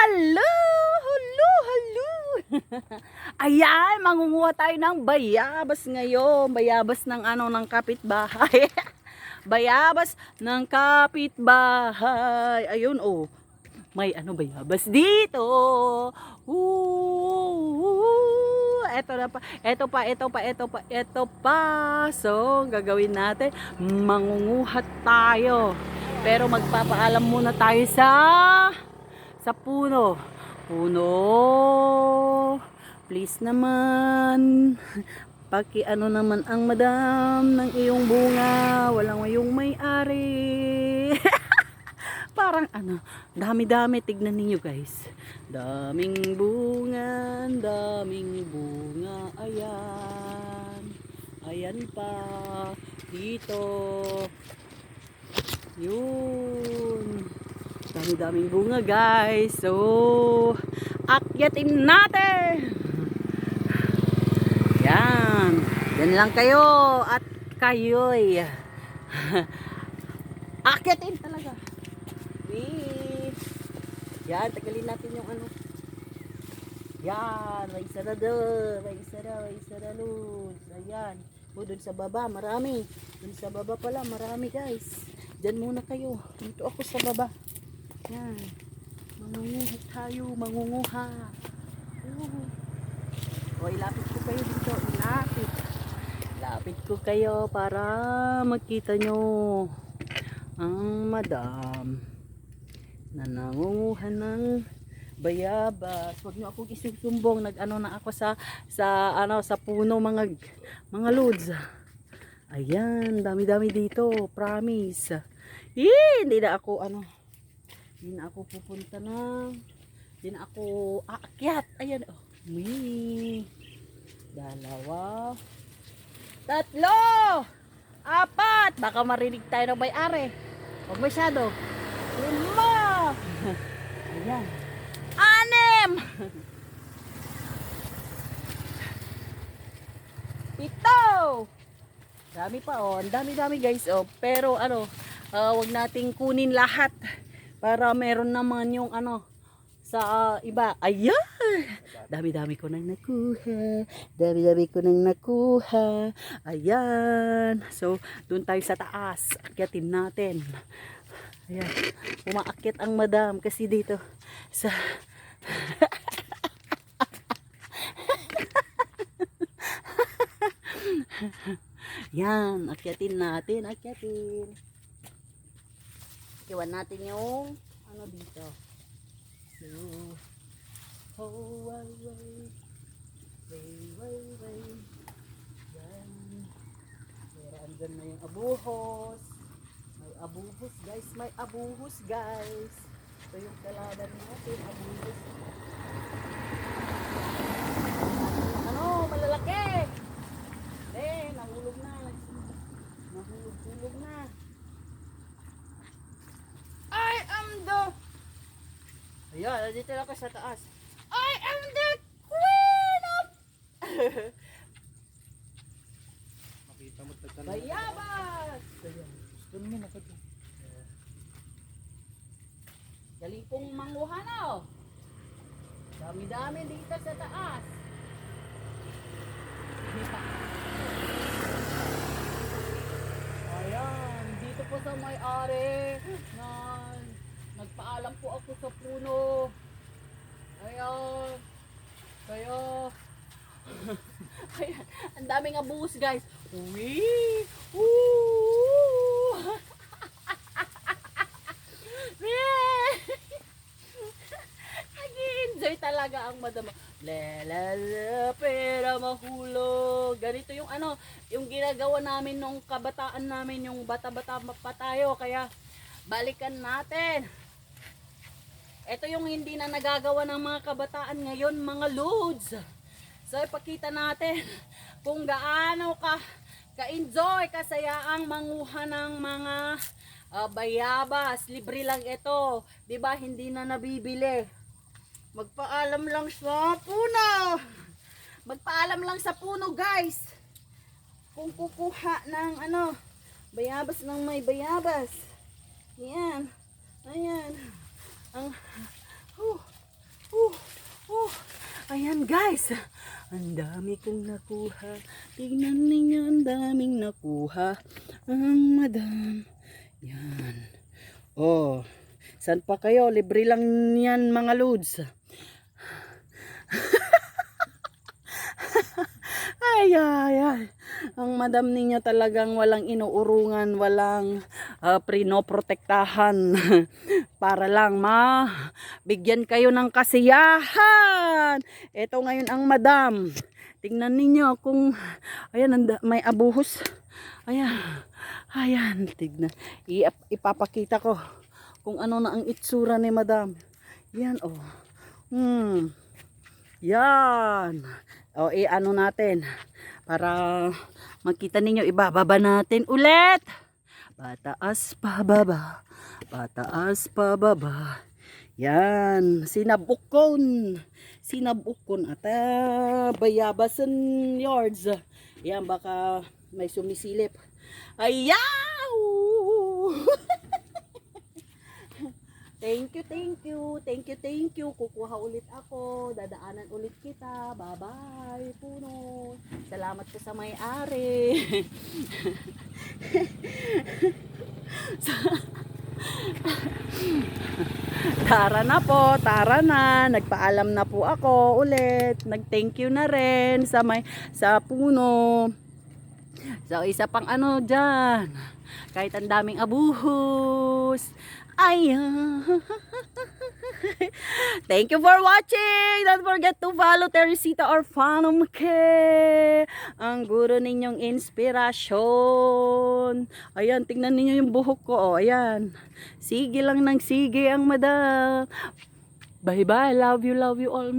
Hello! Hello! Hello! Ayan, mangunguha tayo ng bayabas ngayon. Bayabas ng ng kapitbahay. Bayabas ng kapitbahay. Ayun, oh. May bayabas dito. Eto na pa. Eto pa. So, gagawin natin. Mangunguha tayo. Pero magpapaalam muna tayo sa puno. Puno, please naman, naman ang madam ng iyong bunga, walang mayong may-ari. Parang dami-dami, tignan ninyo guys. Daming bunga, ayan. Ayan pa, dito. Yun. Dami-daming bunga guys. So, akyatin natin. Yan. Yan lang kayo. At kayo'y akyatin talaga. Yan, tagalin natin yung Yan, may isa na doon. May isa na luz. Ayan. Doon sa baba, marami. Doon sa baba pala, marami guys. Diyan muna kayo. Dito ako sa baba. Yan. Mangunguha tayo. Mangunguha. O, ilapit ko kayo dito. Ilapit ko kayo para makita nyo ang madam na nangunguha ng bayabas. Huwag nyo akong isusumbong. Nag-ano na ako sa puno mga loads. Ayan. Dami-dami dito. Promise. Hindi na ako hindi na ako pupunta hindi na ako aakyat. Ayan, oh. Dalawa, tatlo, apat, baka marinig tayo ng may-ari. Huwag masyado. 5. Ayan. 6. 7. Dami pa, oh. Ang dami-dami guys, oh. Pero wag nating kunin lahat para meron naman yung sa iba. Ayan, dami-dami ko nang nakuha. Ayan, so doon tayo sa taas, akyatin natin. Ayan, umaakyat ang madam kasi dito sa yan, akyatin natin. Iwan natin yung dito. So, way. Yan. Pero andyan na yung abuhos. May abuhos guys. Ito yung kaladan natin, abuhos. Malalaki. Nahulog na. Nahulog na. Ayan, dito lang ka sa taas. I am the queen of makita mo tagtan. bayabas. Gusto mo nakita. Galing pong manguha na, oh. Dami-dami dito sa taas. Ayan, dito po sa may-ari na nagpaalam po ako sa puno. Ayan. Kaya ayan, ang daming abuhos guys. Nag-enjoy talaga ang madam. Pero mahulog. Ganito yung yung ginagawa namin nung kabataan namin, yung bata-bata pa tayo. Kaya balikan natin. Ito yung hindi na nagagawa ng mga kabataan ngayon, mga loads. So, ipakita natin kung gaano ka-enjoy, kasayaang manguha ng mga bayabas. Libre lang ito. Diba, hindi na nabibili. Magpaalam lang sa puno. Magpaalam lang sa puno, guys. Kung kukuha ng bayabas ng may bayabas. Yan. Ayan. Ayan guys, ang dami kong nakuha. Tingnan ninyo, ang daming nakuha. Ang madam. Yan. Oh, saan pa kayo? Libre lang yan mga loads. Ay, ay, ay. Ang madam ninyo talagang walang inuurungan, walang prinoprotektahan para lang bigyan kayo ng kasiyahan. Ito ngayon ang madam. Tingnan ninyo kung, ayan, may abuhos. Ayan, ayan, tignan. Ipapakita ko kung ano na ang itsura ni madam. Yan, oh. Yan. O, ano natin para makita ninyo, ibababa natin ulit. Pataas pa baba, pataas pa baba. Yan, sinabukon at bayabasan yards. Yan, baka may sumisilip. Ayaw! Thank you. Kukuha ulit ako. Dadaanan ulit kita. Bye-bye, puno. Salamat po sa may-ari. Tara na. Nagpaalam na po ako ulit. Nag-thank you na rin sa puno. So, isa pang ano dyan. Kahit ang daming abuhos. Ayan. Thank you for watching. Don't forget to follow Teresita Orfano Make. Ang guro ninyong inspirasyon. Ayan, tingnan ninyo yung buhok ko. Oh, ayan. Sige lang ng sige ang madam. Bye-bye. Love you all.